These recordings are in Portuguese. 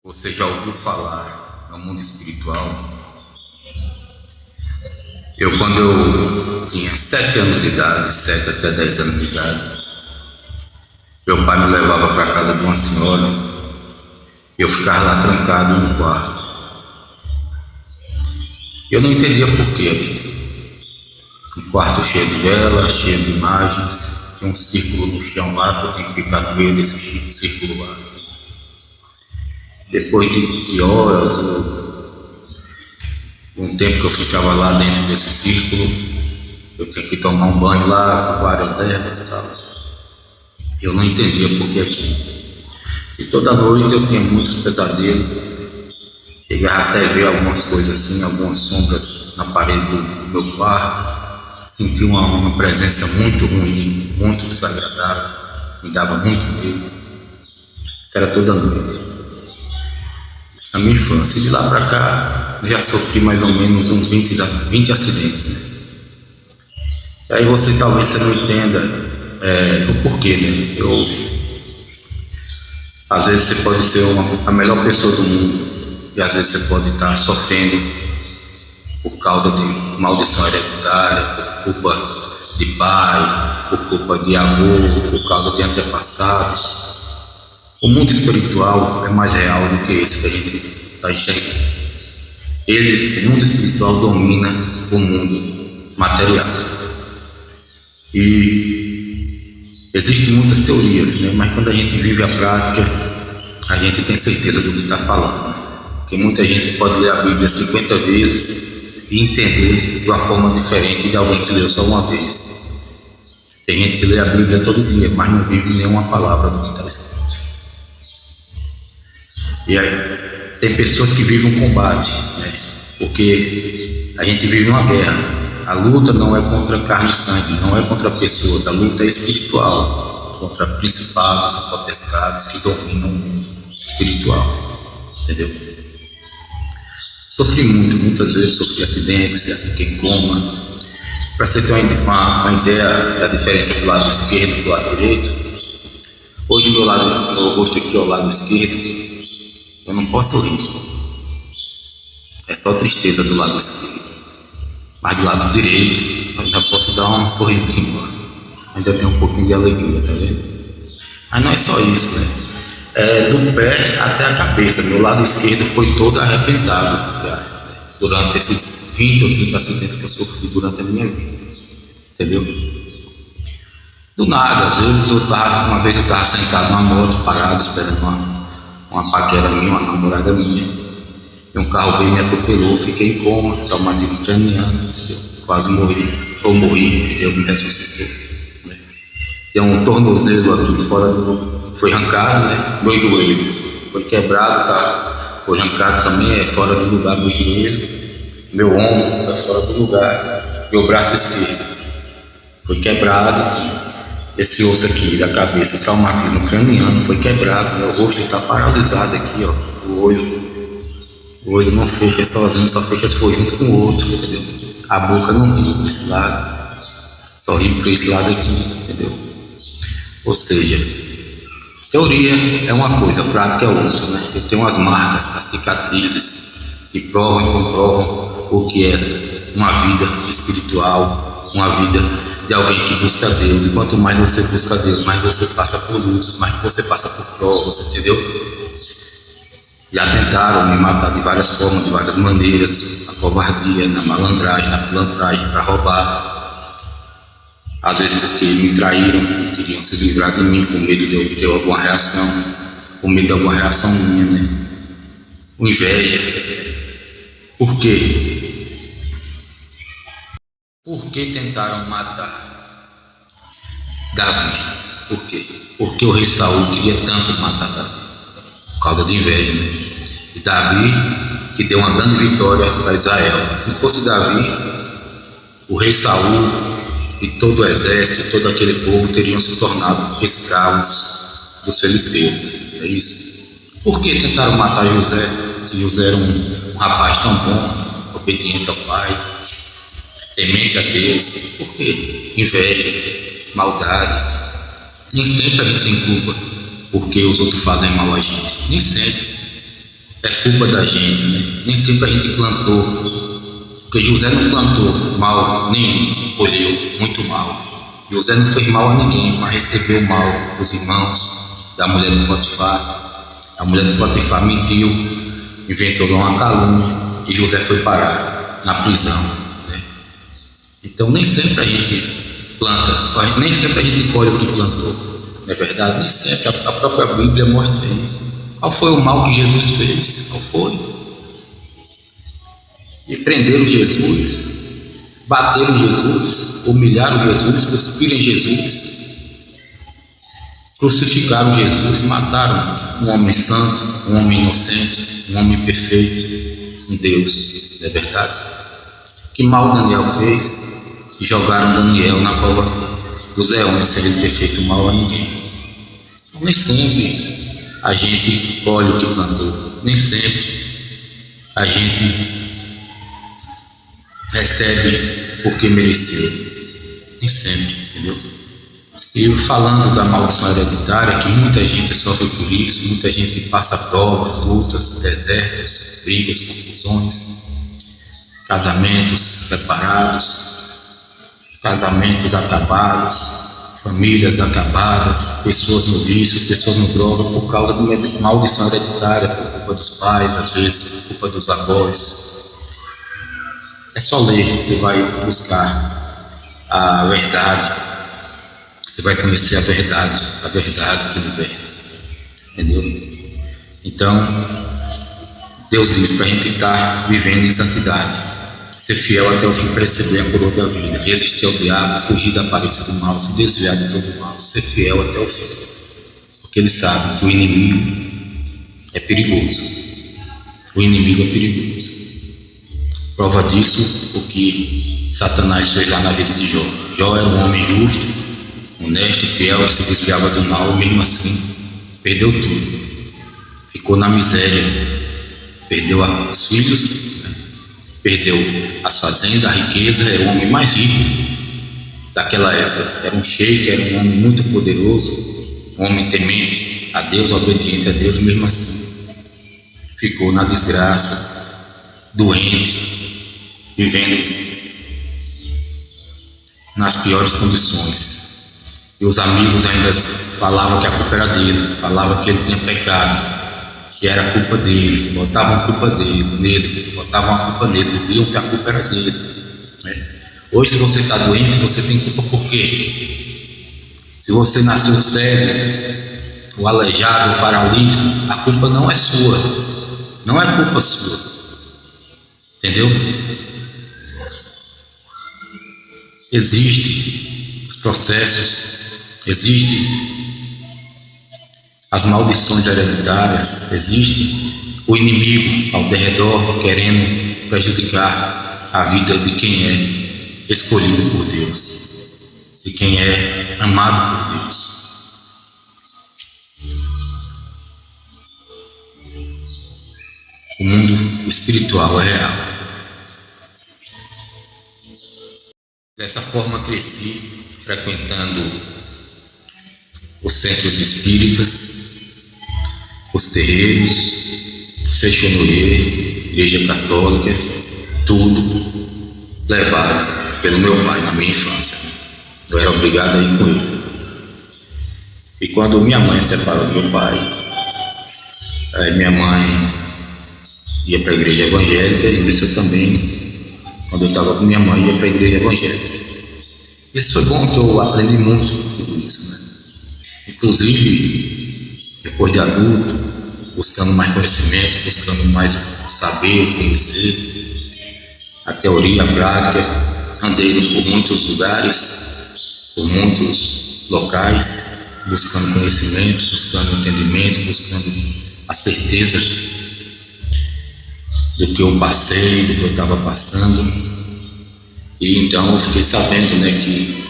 Você já ouviu falar no mundo espiritual? Quando eu tinha 7 anos de idade, 7 até 10 anos de idade, meu pai me levava para casa de uma senhora e eu ficava lá trancado no quarto. Eu não entendia por quê aqui. Um quarto cheio de velas, cheio de imagens, tinha um círculo no chão lá que eu tinha que ficar no meio desse círculo lá. Depois de horas, um tempo que eu ficava lá dentro desse círculo, eu tinha que tomar um banho lá com várias ervas e tal. Eu não entendia por que aquilo. E toda noite eu tinha muitos pesadelos. Chegava até a ver algumas coisas assim, algumas sombras na parede do meu quarto. Senti uma presença muito ruim, muito desagradável. Me dava muito medo. Isso era toda noite. Na minha infância. E de lá para cá, já sofri mais ou menos uns 20 acidentes, né? E aí você talvez não entenda o porquê, né? Às vezes você pode ser a melhor pessoa do mundo e às vezes você pode estar sofrendo por causa de maldição hereditária, por culpa de pai, por culpa de avô, por causa de antepassados. O mundo espiritual é mais real do que esse que a gente está enxergando. O mundo espiritual domina o mundo material. E existem muitas teorias, né? Mas quando a gente vive a prática, a gente tem certeza do que está falando. Porque muita gente pode ler a Bíblia 50 vezes e entender de uma forma diferente de alguém que leu só uma vez. Tem gente que lê a Bíblia todo dia, mas não vive nenhuma palavra do que está escrito. E aí, tem pessoas que vivem um combate, né? Porque a gente vive uma guerra. A luta não é contra carne e sangue, não é contra pessoas, a luta é espiritual, contra principados, potestades que dominam o mundo espiritual, entendeu? Sofri muitas vezes sofri acidentes, já fiquei em coma. Para você ter uma ideia da diferença do lado esquerdo e do lado direito, hoje meu rosto aqui ao lado esquerdo, eu não posso rir, é só tristeza do lado esquerdo, mas do lado direito eu ainda posso dar um sorrisinho, ainda tem um pouquinho de alegria, tá vendo? Mas não é só isso, né? Do pé até a cabeça, meu lado esquerdo foi todo arrebentado durante esses 20 ou 30 acidentes que eu sofri durante a minha vida, entendeu? Do nada, às vezes uma vez eu estava sentado numa moto, parado, esperando uma paquera minha, uma namorada minha, e um carro veio e me atropelou, fiquei em coma, traumatismo craniano, entendeu? Quase morri, Deus me ressuscitou, né? Tem um tornozelo aqui fora foi arrancado, né? Meu joelho foi quebrado, tá? Foi arrancado também, fora do lugar do joelho, meu ombro é fora do lugar, meu braço esquerdo foi quebrado. Esse osso aqui da cabeça, traumatismo craniano, foi quebrado, meu rosto está paralisado aqui, ó, o olho não fecha sozinho, só fecha se for junto com o outro, entendeu? A boca não ri para esse lado, só ri para esse lado aqui, entendeu? Ou seja, teoria é uma coisa, prática é outra, né? Eu tenho as marcas, as cicatrizes que provam e comprovam o que é uma vida espiritual, uma vida de alguém que busca Deus. E quanto mais você busca Deus, mais você passa por lutas, mais você passa por provas, entendeu? Já tentaram me matar de várias formas, de várias maneiras, na covardia, na malandragem, na pilantragem, para roubar. Às vezes porque me traíram, queriam se livrar de mim, com medo de eu ter alguma reação, com medo de alguma reação minha, né? Com inveja. Por quê? Por que tentaram matar Davi? Por quê? Porque o rei Saul queria tanto matar Davi, por causa de inveja, né? E Davi, que deu uma grande vitória para Israel. Se não fosse Davi, o rei Saul e todo o exército, todo aquele povo teriam se tornado escravos dos filisteus. É isso. Por que tentaram matar José? Se José era um rapaz tão bom, obediente ao pai, temente a Deus. Por quê? Inveja, maldade. Nem sempre a gente tem culpa porque os outros fazem mal a gente. Nem sempre. é culpa da gente, né? Nem sempre a gente plantou, porque José não plantou mal nenhum, colheu muito mal. José não fez mal a ninguém, mas recebeu mal dos irmãos, da mulher do Potifar. A mulher do Potifar mentiu, inventou uma calúnia e José foi parar na prisão, né? Então nem sempre a gente planta, nem sempre a gente colhe o que plantou. Não é verdade? Nem sempre. A própria Bíblia mostra isso. Qual foi o mal que Jesus fez? Qual foi? E prenderam Jesus, bateram Jesus, humilharam Jesus, cuspiram em Jesus, crucificaram Jesus, mataram um homem santo, um homem inocente, um homem perfeito, um Deus. Não é verdade? Que mal Daniel fez? E jogaram Daniel na cova dos leões, sem ele ter feito mal a ninguém. Então, nem sempre a gente colhe o que plantou, nem sempre a gente recebe porque mereceu, nem sempre, entendeu? E falando da maldição hereditária, que muita gente sofre por isso, muita gente passa provas, lutas, desertos, brigas, confusões, casamentos separados, casamentos acabados, famílias acabadas, pessoas no vício, pessoas no droga, por causa de uma maldição hereditária, por culpa dos pais, às vezes por culpa dos avós. É só ler, você vai buscar a verdade, você vai conhecer a verdade que liberta, entendeu? Então, Deus diz para a gente estar vivendo em santidade, ser fiel até o fim para receber a coroa da vida, resistir ao diabo, fugir da aparência do mal, se desviar de todo o mal, ser fiel até o fim, porque ele sabe que o inimigo é perigoso, o inimigo é perigoso. Prova disso o que Satanás fez lá na vida de Jó. Jó era um homem justo, honesto, fiel, que se desviava do mal, mesmo assim perdeu tudo, ficou na miséria, perdeu os filhos, perdeu as fazendas, a riqueza, era o homem mais rico daquela época, era um sheik, era um homem muito poderoso, um homem temente a Deus, obediente a Deus, mesmo assim ficou na desgraça, doente, vivendo nas piores condições. E os amigos ainda falavam que a culpa era dele, falavam que ele tinha pecado, que era culpa dele, botavam a culpa nele, botavam a culpa nele, diziam que a culpa era dele, né? Hoje, se você está doente, você tem culpa por quê? Se você nasceu cego, ou aleijado, ou paralítico, a culpa não é sua, não é culpa sua, entendeu? Existem os processos, existem as maldições hereditárias, existe o inimigo ao derredor querendo prejudicar a vida de quem é escolhido por Deus, de quem é amado por Deus. O mundo espiritual é real. Dessa forma cresci frequentando os centros espíritas, os terreiros, Seixonoye, Igreja Católica, tudo levado pelo meu pai na minha infância. Eu era obrigado a ir com ele. E quando minha mãe se separou do meu pai, aí minha mãe ia para a igreja evangélica, e isso eu também, quando eu estava com minha mãe, ia para a igreja evangélica. Isso foi bom, que eu aprendi muito tudo isso, né? Inclusive, depois de adulto, buscando mais conhecimento, buscando mais o saber, o conhecer, a teoria, a prática, andei por muitos lugares, por muitos locais, buscando conhecimento, buscando entendimento, buscando a certeza do que eu passei, do que eu estava passando. E então eu fiquei sabendo, né, que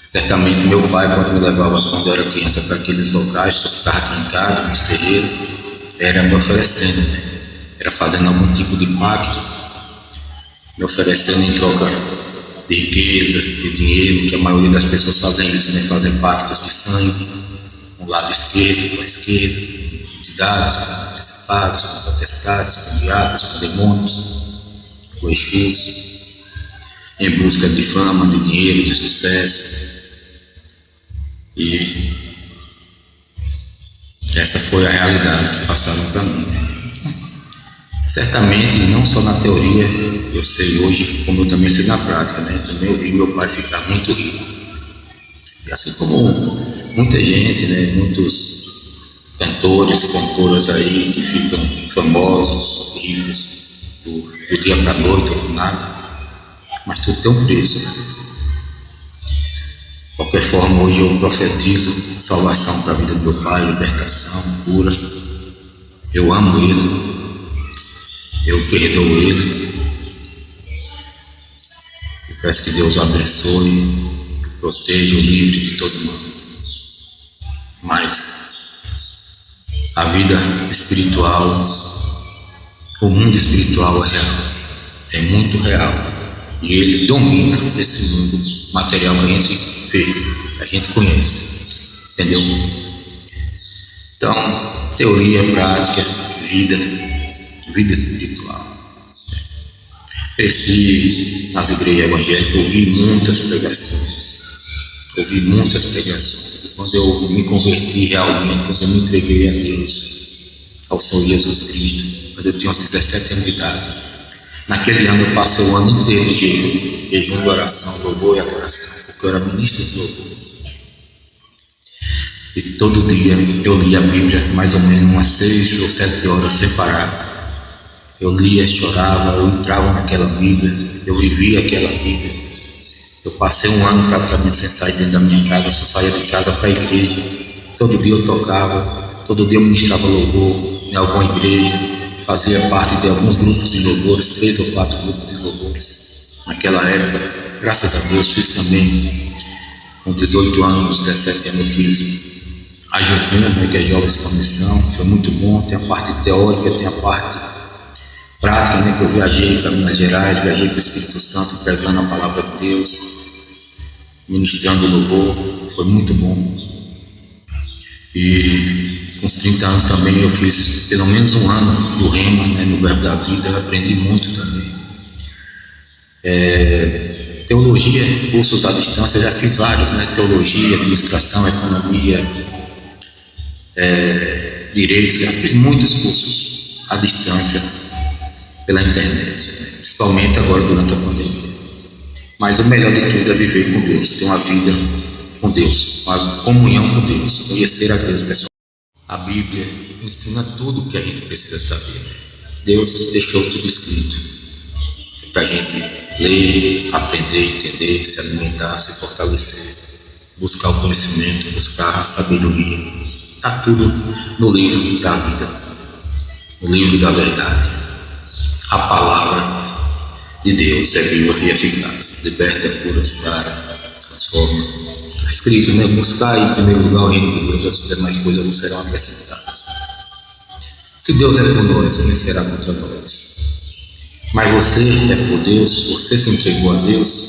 certamente meu pai, quando me levava, quando eu era criança, para aqueles locais que eu ficava trancado nos terreiros, era me oferecendo, né? Era fazendo algum tipo de pacto, me oferecendo em troca de riqueza, de dinheiro, que a maioria das pessoas fazem isso, né? Fazem pactos de sangue, com o lado esquerdo, com a esquerda, entidades, com esse principados, com potestades, com diabos, com demônios, com Exus, em busca de fama, de dinheiro, de sucesso. E essa foi a realidade que passaram para mim. Certamente, não só na teoria, eu sei hoje, como eu também sei na prática, né? Também eu vi meu pai ficar muito rico. E assim como muita gente, né? Muitos cantores, cantoras aí que ficam famosos, ricos, do dia para a noite ou do nada. Mas tudo tem um preço, né? De qualquer forma, hoje eu profetizo salvação para a vida do meu pai, libertação, cura. Eu amo ele, eu perdoo ele. Eu peço que Deus o abençoe, proteja, o livre de todo mal. Mas a vida espiritual, o mundo espiritual é real, é muito real. E ele domina esse mundo material que a gente vê, a gente conhece, entendeu? Então, teoria, prática, vida espiritual. Cresci nas igrejas evangélicas, ouvi muitas pregações. E quando eu me converti realmente, quando eu me entreguei a Deus, ao Senhor Jesus Cristo, quando eu tinha uns 17 anos de idade, naquele ano eu passei o ano inteiro de jejum de oração, louvor e adoração, porque eu era ministro de louvor. E todo dia eu lia a Bíblia, mais ou menos umas 6 ou 7 horas sem parar. Eu lia, chorava, eu entrava naquela Bíblia, eu vivia aquela Bíblia. Eu passei um ano praticamente sem sair dentro da minha casa, só saía de casa para a igreja. Todo dia eu tocava, todo dia eu ministrava louvor em alguma igreja, fazia parte de alguns grupos de louvores, 3 ou 4 grupos de louvores. Naquela época, graças a Deus, fiz também, com 18 anos, 17 anos, eu fiz a Jovem, né, que é Jovens com Missão. Foi muito bom, tem a parte teórica, tem a parte prática, né, que eu viajei para Minas Gerais, viajei para o Espírito Santo, pregando a palavra de Deus, ministrando louvor, foi muito bom. E com os 30 anos também eu fiz pelo menos um ano do Rema, né, no Verbo da Vida, eu aprendi muito também. Teologia, cursos à distância, eu já fiz vários, né, teologia, administração, economia, direito, já fiz muitos cursos à distância pela internet, principalmente agora durante a pandemia. Mas o melhor de tudo é viver com Deus, ter uma vida com Deus, uma comunhão com Deus, conhecer a Deus, pessoal. A Bíblia ensina tudo o que a gente precisa saber. Deus deixou tudo escrito para a gente ler, aprender, entender, se alimentar, se fortalecer, buscar o conhecimento, buscar a sabedoria. Está tudo no livro da vida, no livro da verdade. A palavra de Deus é viva e eficaz, liberta, cura, sara, transforma. Está escrito, né? Buscar em primeiro lugar o reino de Deus, as demais coisas não serão acrescentadas. Se Deus é por nós, quem será contra nós? Mas você é por Deus, você se entregou a Deus.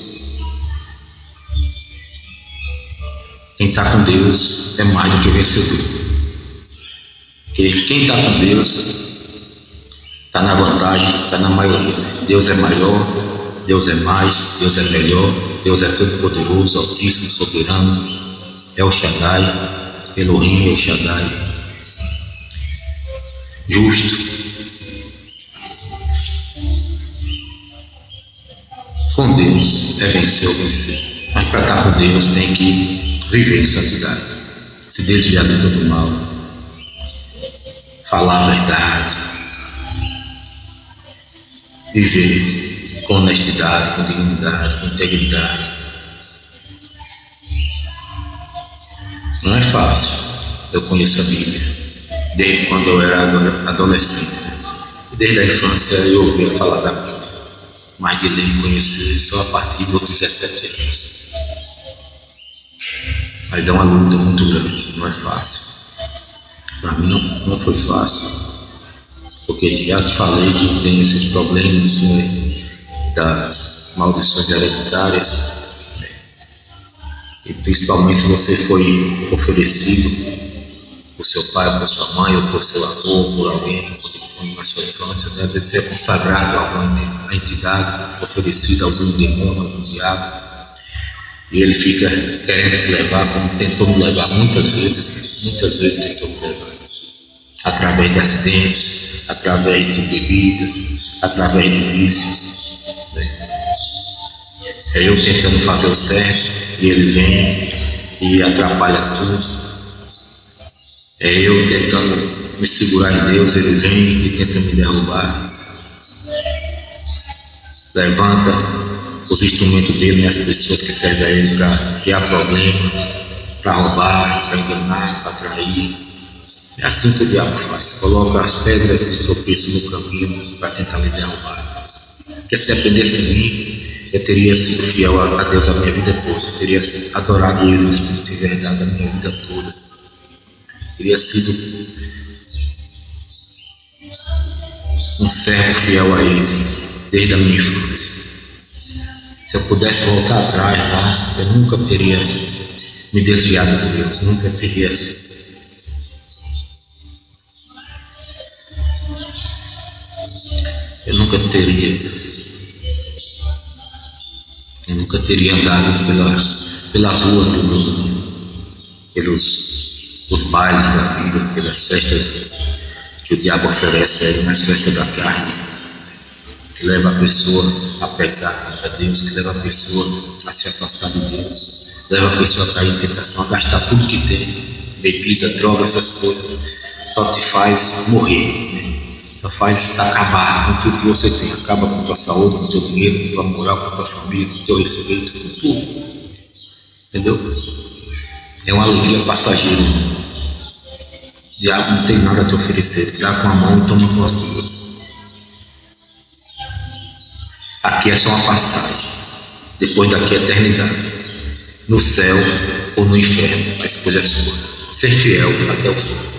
Quem está com Deus é mais do que vencedor. Porque quem está com Deus está na vantagem, está na maioria. Deus é maior, Deus é mais, Deus é melhor, Deus é todo poderoso, altíssimo, soberano, El Shaddai, Elohim, El Shaddai, justo. Com Deus é vencer ou vencer. Mas para estar com Deus tem que viver em santidade, se desviar de todo mal, falar a verdade, viver com honestidade, com dignidade, com integridade. Não é fácil. Eu conheço a Bíblia desde quando eu era adolescente. Desde a infância eu ouvia falar da Bíblia, mas de ler e conhecer só a partir dos 17 anos. Mas é uma luta muito grande, não é fácil. Para mim não foi fácil. Porque já te falei que tem esses problemas, né, das maldições hereditárias, né? E principalmente se você foi oferecido por seu pai, ou por sua mãe, ou por seu avô, ou por alguém na sua infância, né? Deve ser consagrado a alguma entidade, oferecido a algum demônio, a algum diabo, e ele fica querendo te levar, como tentou me levar muitas vezes tentou me levar, através de acidentes, através de bebidas, através de vícios, né? É eu tentando fazer o certo e ele vem e atrapalha tudo. É eu tentando me segurar em Deus, ele vem e tenta me derrubar. Levanta os instrumentos dele e as pessoas que servem a ele para criar problema, para roubar, para enganar, para trair. É assim que o diabo faz. Coloca as pedras de tropeço no caminho para tentar me derrubar. Porque se dependesse de mim, eu teria sido fiel a Deus a minha vida toda. Eu teria adorado Ele no Espírito e verdade a minha vida toda. Teria sido um servo fiel a Ele desde a minha infância. Se eu pudesse voltar atrás lá, eu nunca teria me desviado de Deus, nunca teria andado pelas ruas do mundo, pelos bailes da vida, pelas festas que o diabo oferece aí nas festas da carne, que leva a pessoa a pecar contra Deus, que leva a pessoa a se afastar de Deus, leva a pessoa a cair em tentação, a gastar tudo que tem, bebida, droga, essas coisas, só te faz morrer, né? Só faz acabar com tudo que você tem, acaba com tua saúde, com teu dinheiro, com tua moral, com tua família, com teu respeito, com tudo, entendeu? É uma alegria passageira. O diabo não tem nada a te oferecer, dá com a mão e toma com as duas. Aqui é só uma passagem, depois daqui é eternidade, no céu ou no inferno, a escolha é sua. Ser fiel até o fim.